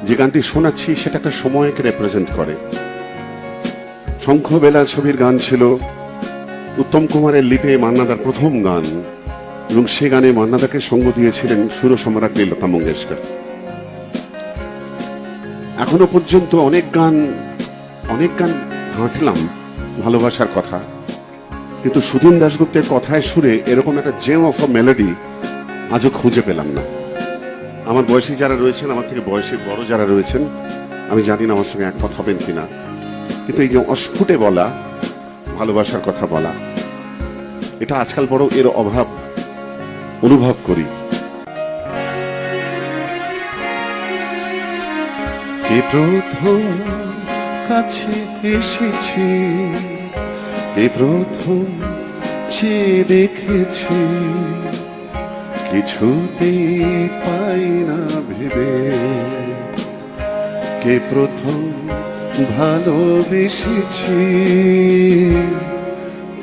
যে গানটি শোনাচ্ছি সেটা একটা সময়কে রিপ্রেজেন্ট করে। শঙ্খবেলা ছবির গান ছিল, উত্তম কুমারের লিপে মান্নাদার প্রথম গান, এবং সে গানে মান্নাদাকে সঙ্গ দিয়েছিলেন সুর সম্রাজ্ঞী লতা মঙ্গেশকর। এখনো পর্যন্ত অনেক গান ঘাঁটলাম ভালোবাসার কথা, কিন্তু সুধীন দাশগুপ্তের কথায় সুরে এরকম একটা জেম অফ আ মেলোডি আজও খুঁজে পেলাম না। আমার বয়সী যারা রয়েছেন, আমার থেকে বয়সে বড় যারা রয়েছেন, আমি জানি না আমার সঙ্গে একমত হবেন কিনা, কিন্তু এই যে অস্ফুটে বলা ভালোবাসার কথা বলা, এটা আজকাল বড় এর অভাব অনুভব করি। কে প্রথম কাছে এসেছি, কে প্রথম চেয়ে দেখেছি, কিছুতেই পাই না ভেবে, কে প্রথম ভালোবেসেছি,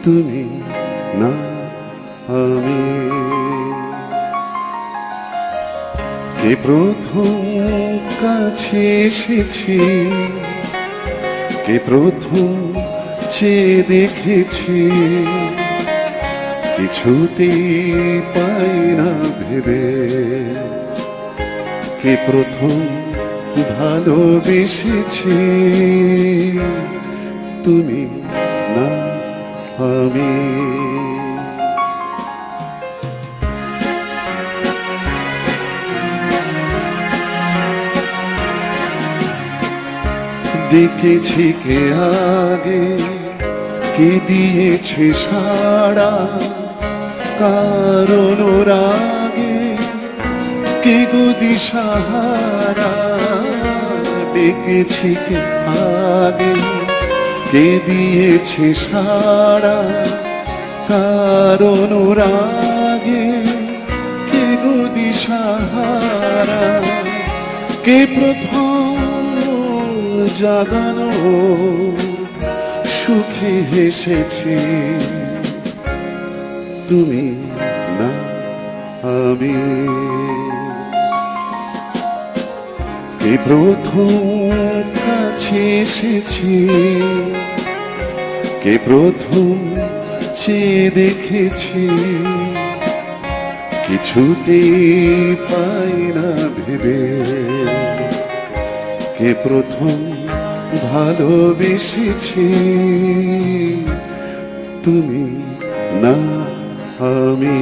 তুমি না আমি। কে প্রথম কাছে এসেছি, কে প্রথম চেয়ে দেখেছি, কিছুতেই পাই না ভেবে, কে প্রথম ভালোবেসেছি, তুমি না আমি। দেখেছি কে আগে, কে দিয়েছে সাড়া, কারণ রাগে কে গো দিশাহারা। দেখেছি কে আগে, কে দিয়েছে সাড়া, কারণ রাগে কে গো দিশাহারা। কে প্রথম জাগানো সুখে হেসেছি, তুমি না আমি। কে প্রথম কাছে এসেছি, কে প্রথম চেয়ে দেখেছি, কিছুতেই পাই না ভেবে, কে প্রথম ভালোবেসেছি, তুমি না আমি।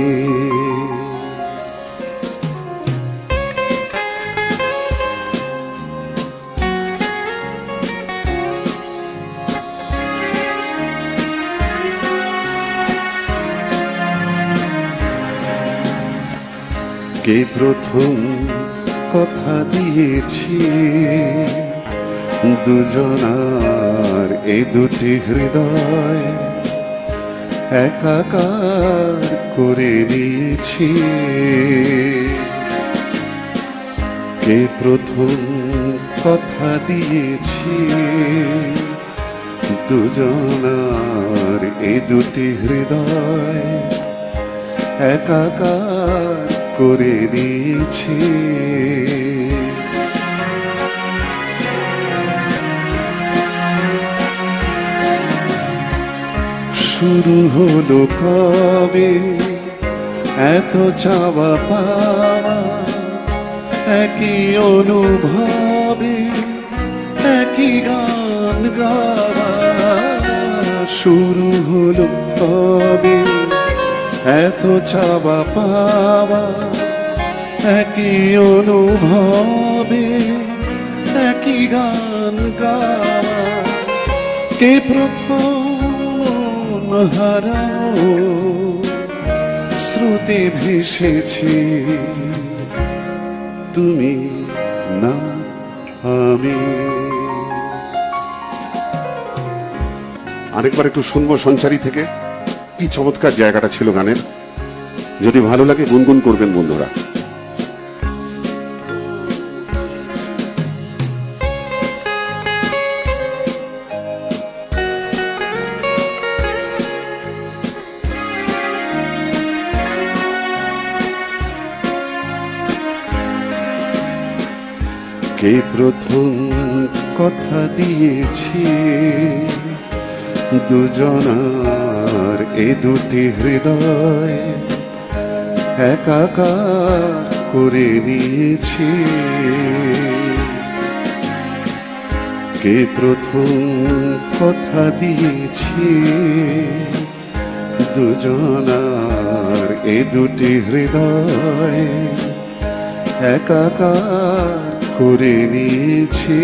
কে প্রথম কথা দিয়েছি, দুজনার এই দুটি হৃদয় একাকার করে দিয়েছি। কে প্রথম কথা দিয়েছি, দুজনার এই দুটি হৃদয় একাকার করে দিয়েছি। শুরু হলো কবে এত চাওয়া পাওয়া, একই অনুভবে একই গান গাওয়া। শুরু হলো কবে এত চাওয়া পাওয়া, একই অনুভবে একই গান গাওয়া। কে প্রথম হারাও স্রোতে ভেসেছি, তুমি না আমি। আরেকবার একটু শুনবো সঞ্চারী থেকে। কি চমৎকার জায়গাটা ছিল গানের। যদি ভালো লাগে গুনগুন করবেন বন্ধুরা। কে প্রথম কথা দিয়েছি দুজনার এ দুটি হৃদয় একাকার করে নিয়েছি। কে প্রথম কথা দিয়েছি দুজনার এ দুটি হৃদয় একাকার করে নিয়েছি।